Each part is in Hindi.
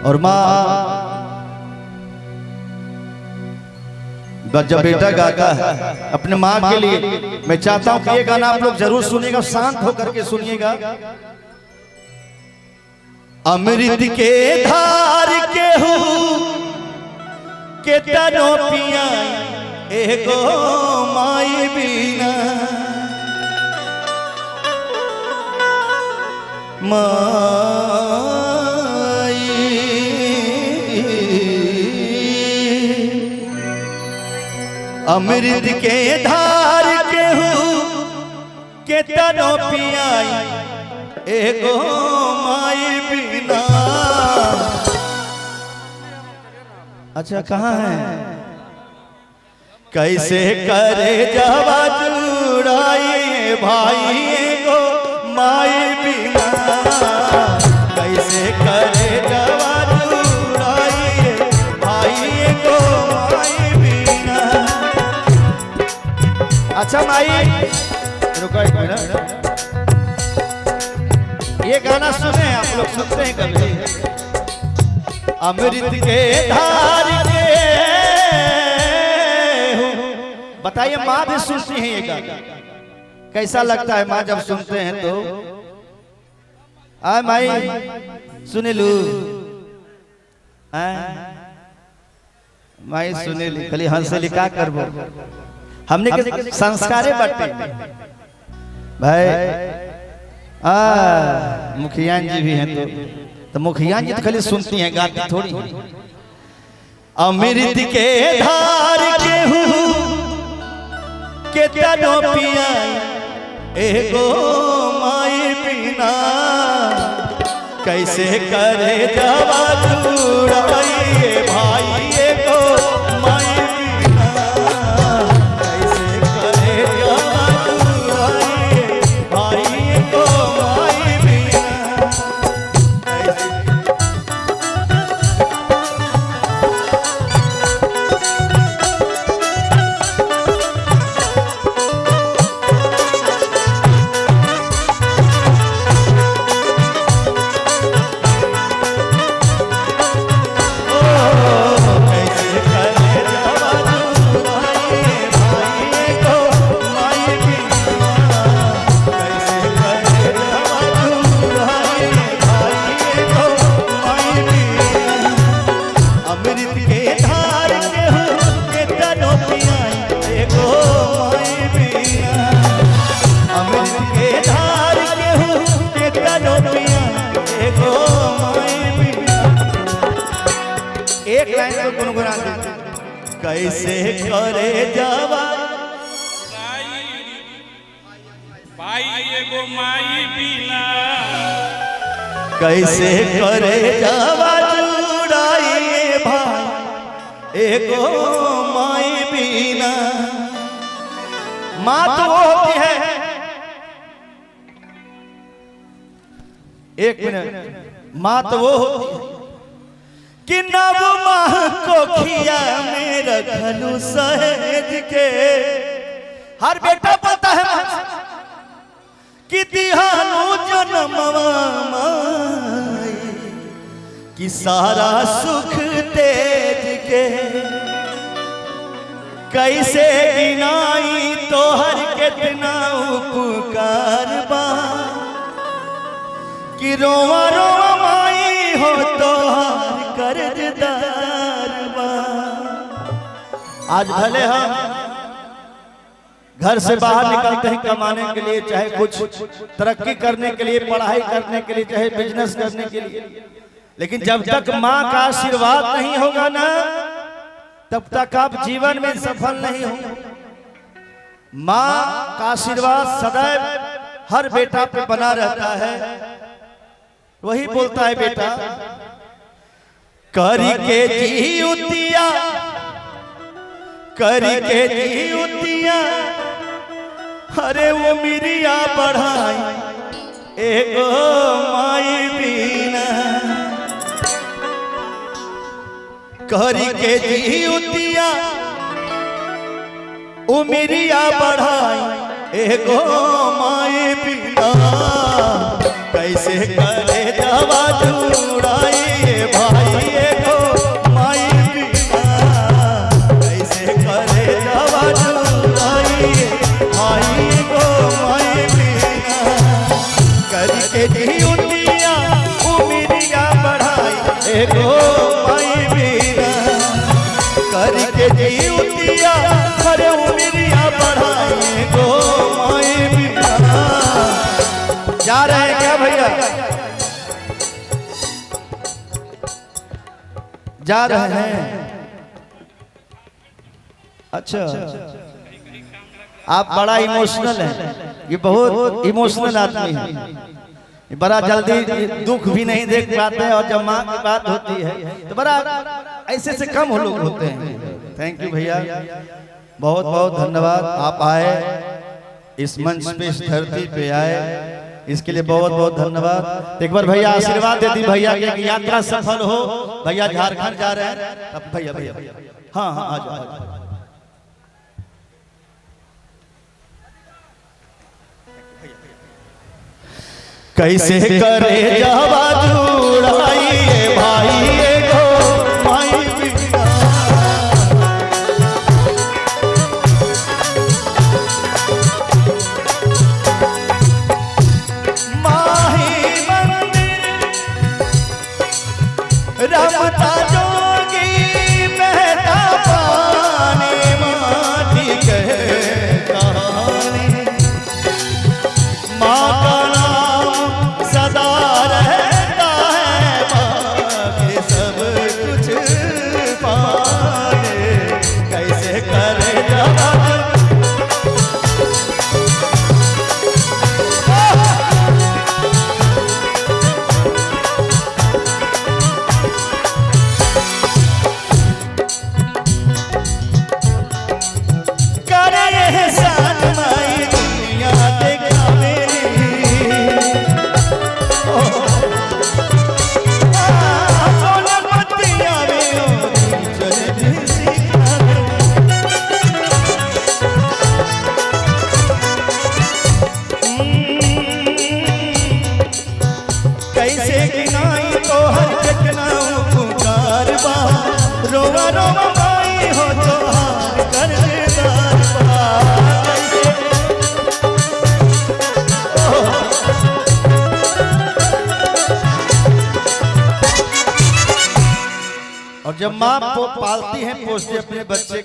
और माँ जब बेटा गाता है अपने माँ के लिए, मैं चाहता हूं कि ये गाना आप लोग जरूर सुनिएगा, शांत होकर के सुनिएगा। अमृत के धार के हूँ के तनो पिया एगो माई बीना, अमृत के धार के हूँ के तनो पियाई एगो माई बिना। अच्छा कहाँ है? कैसे करे जवा जुड़ाई भाई एगो माई बिना, कैसे करे जवा जुड़ाई भाई एगो माई बिना। अच्छा माई रुको एक मिनट, ये गाना सुने आप लोग, सुनते हैं कभी? अमृत के धार के बताइए, माँ भी सुनती है ये गाना, कैसा लगता है माँ जब सुनते हैं तो? आय माई सुने लू, माई सुने ली खाली हंसे लिखा करबो, हमने के संस्कारे बटे भाई। मुखियान जी भी हैं तो मुखियान जी तो खाली सुनती हैं, गाती थोड़ी। अमृत के धार के हूँ के तनो पिया एगो माई बिना, कैसे करे जवा जुड़ाई भाई एगो माई बिना, कैसे करे जवा जुड़ाई भाई एगो माई बिना। एक लाइन तो गुनगुना दे, कैसे करे जवा भाई एगो माई बिना, कैसे करे जवा जुड़ाई भाई एगो माई बिना। माँ तो वो होती है, एक मिनट, माँ तो वो होती है कि नव माह को खिया में रखलू सहेज के। हर बेटा पता है कि दिहानु जन्मवा माई कि सारा सुख तेज के, कैसे गिनाई तो हर कितना उपकार बा कि रोवा रोवा माई हो तो हर कर्जदार बा। आज भले हम घर से बाहर निकलते हैं कमाने के लिए, चाहे कुछ तरक्की करने के लिए, पढ़ाई करने के लिए, चाहे बिजनेस करने के लिए, लेकिन जब तक माँ का आशीर्वाद नहीं होगा ना तब तक आप जीवन में सफल नहीं होंगे। माँ का आशीर्वाद सदैव हर बेटा पे बना रहता है। वही बोलता है बेटा करी के जीउतिया, करी के जीउतिया, अरे वो मिरिया बढ़ाई एगो माई बिना, करी के जीउतिया उमिरिया बढ़ाई एगो माई बिना, कैसे करे जवा जुड़ाई भाई एगो माई बिना करके जीवतिया हर उमरिया बढ़ाई एगो माई बिना। जा रहे हैं क्या भैया? जा रहे हैं? अच्छा, आप बड़ा इमोशनल हैं, ये बहुत इमोशनल आदमी है, बड़ा जल्दी दुख भी नहीं देख पाते हैं और जब माँ की बात होती है तो बड़ा ऐसे से कम लोग होते हैं। थैंक यू भैया, बहुत बहुत धन्यवाद। आप आए इस मंच पे, इस धरती पे आए, इसके लिए बहुत बहुत धन्यवाद। एक बार भैया आशीर्वाद देती भैया की यात्रा सफल हो। भैया झारखंड जा रहे हैं, अब भैया भैया हाँ हाँ आ जाओ। कैसे करे जावा जुड़ाइए भाई एगो माई बिना माही मंदिर रमता जोगी बहता पानी माटी के कहानी माँ का सदा रहता है बाकी सब कुछ पाने कैसे करे जावा करे एहसान माई दुनिया देखा मेरी कैसे गिनाई तो हर जगना पुकार बा रोवा रोवा माई हो तो हार कर और जब माँ पालती है पोसती अपने बच्चे,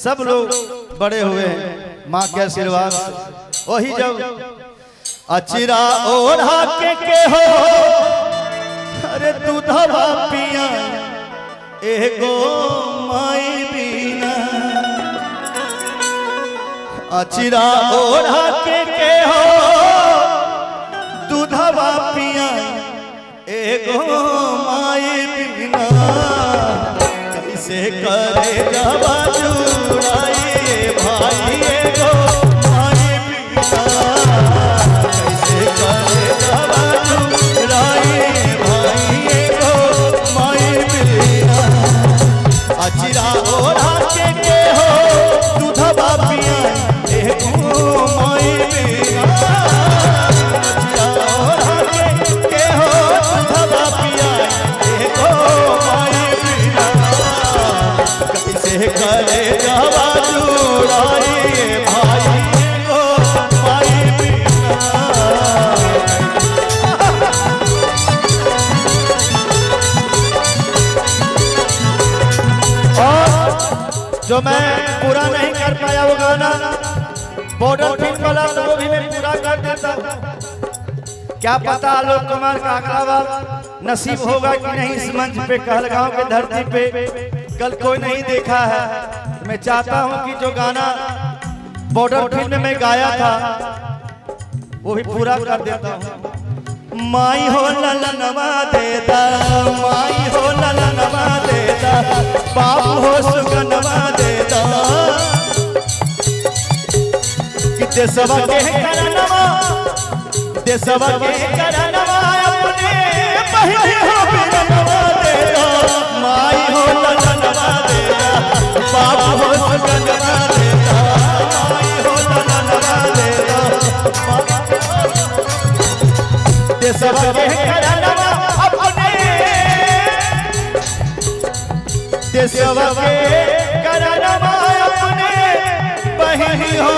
सब लोग बड़े हुए हैं माँ के आशीर्वाद से। वही जब अचिरा ओढ़ा के हो अरे दूधवा पिया एगो माई बिना अचिरा ओढ़ा के हो दूधवा पिया एगो माई बिना कैसे करे जावा जुड़ाइए भाई एगो माई बिना कैसे करे जावा जुड़ाइए भाई एगो माई बिना अचिरा ओढ़ा के हो दूधवा पिया एगो माई बिना अचिरा ओढ़ा के हो दूधवा पिया एगो माई बिना कैसे करे जावा जुड़ाइए भाई एगो माई बिना। और जो मैं पूरा नहीं कर पाया वो गाना बॉर्डर फिल्म वाला वो भी मैं पूरा कर देता हूँ। क्या पता आलोक कुमार का अगला बार नसीब होगा कि नहीं इस मंच पे कहलगांव के धरती पे कल कोई नहीं देखा है। मैं चाहता हूँ कि जो गाना बॉर्डर फिल्म में मैं गाया था वो भी पूरा कर देता हूँ। माई हो ललनवा देता माई हो ललनवा देता बाप हो सुगनवा देता कि देशवा के करनवा देशवा के करनवा अपने बहिनी हो बिरनवा देता माई हो ललनवा देता बाप हो सुगनवा देता माई हो ललनवा देता देशवा के करनवा अपने देशवा के करनवा अपने बहिनी हो